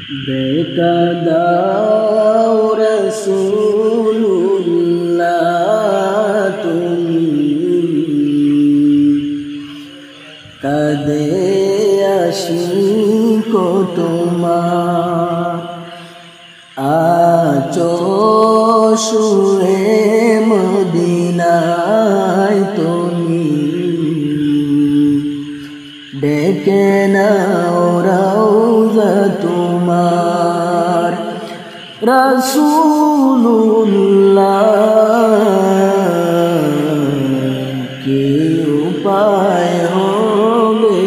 দেখা দাও রাসূলুল্লাহ তুমি কাঁদে আশিক তোমার আছো শুয়ে মদিনায় তুমি ডেকে নাও রওজা তোমার রাসূলুল্লাহ কি উপায় হবে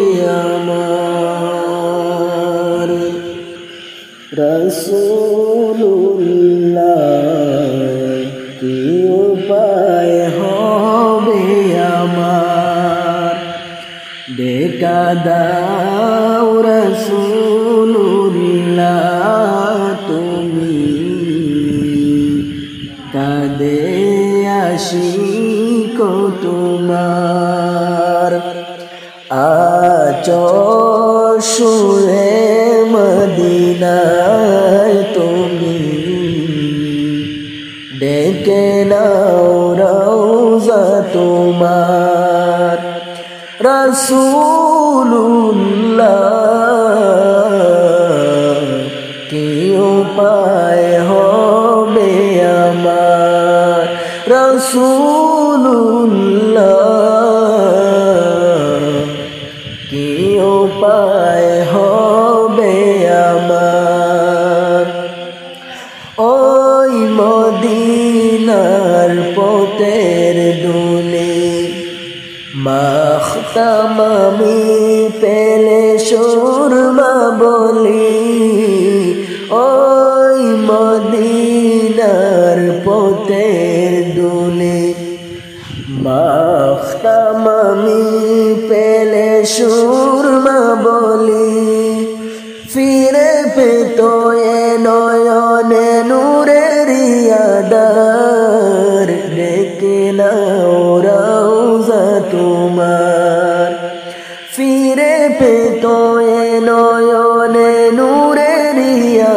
আমার রাসূলুল্লাহ কি উপায় হবে আমার দেখা দাও রাসূলুল্লাহ তুমি কাঁদে আশিক তোমার আছো শুয়ে মদিনায় তুমি ডেকে নাও রওজা তোমার রাসূলুল্লাহ কি উপায় হবে আমার রাসূলুল্লাহ কি উপায় হবে আমার ওই মদিনার পথের দুলে মাখতাম আমি পেলে সুরমা বলি ওই মদিনার পথের দুলে মাখতাম আমি পেলে সুরমা বলি ফিরে পেত এ নয়নে নূরের আধার ডেকে নাও রওজা তোমার ফিরে পেত এ নয়নে নূরের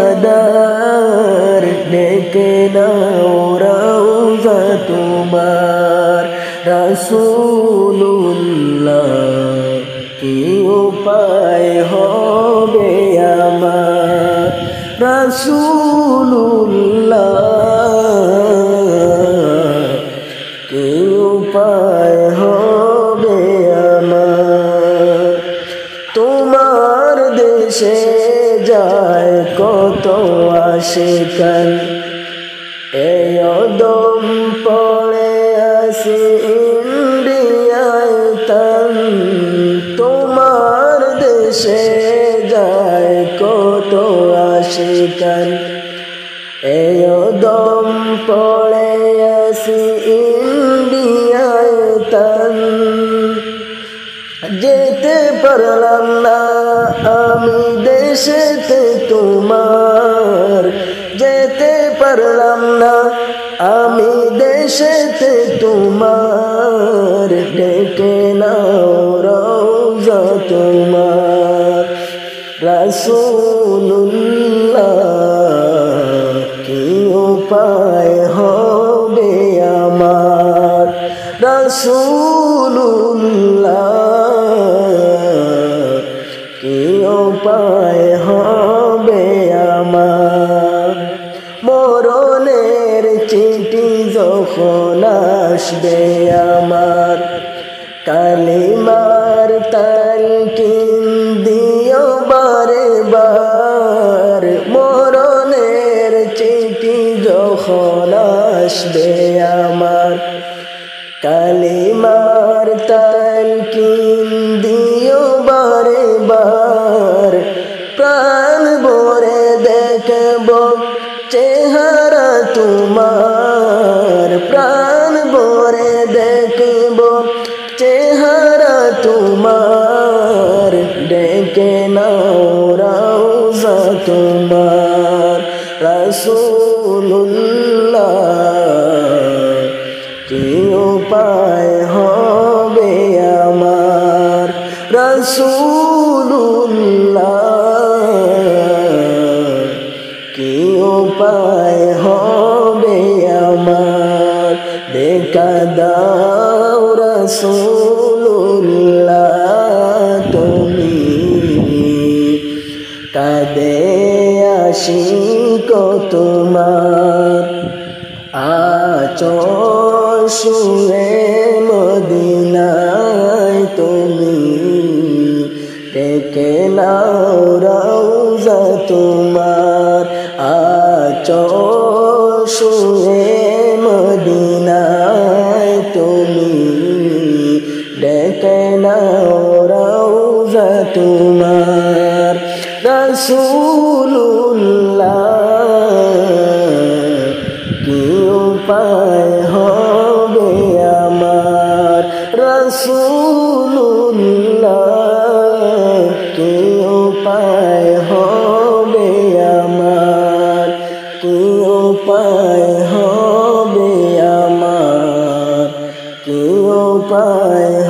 আধার ডেকে নাও রওজা তোমার রাসূলুল্লাহ কি উপায় হবে আমার রাসূলুল্লাহ কি উপায় হবে আমার তোমার দেশে যায় কত আশিকান এই অদম পড়ে আসি ইন্ডিয়ায় তান তোমার দেশে যায় কত আশিকান এই অদম পড়ে আসি ইন্ডিয়ায় তান যেতে পারলাম না আমি দেশেতে তোমার যেতে পারলাম না আমি দেশেতে তোমার ডেকে নাও রওজা তোমার রাসূলুল্লাহ কি উপায় হবে আমার রাসূলুল্লাহ কি উপায় হবে আমার মরণের চিঠি যখন আসবে আমার কালিমার তালকিন দিও বারে বার মরণের চিঠি যখন আসবে আমার কালিমার তালকিন দিও বারে বার প্রাণ ভরে দেখব চেহারা তোমার প্রাণ ভরে দেখব চেহারা তোমার ডেকে নাও রওজা তোমার রাসূলুল্লাহ কি উপায় হবে আমার রাসূলুল্লাহ কাঁদে আশিক তোমার আঁচল শুয়ে মদিনায় তুমি ডেকে নাও রওজা তোমার আঁচল শুয়ে মদিনায় তুমি ডেকে নাও রওজা তোমার রাসূলুল্লাহ কি উপায় হবে আমার রাসূলুল্লাহ কি উপায় হবে আমার কি উপায় হবে আমার কি উপায়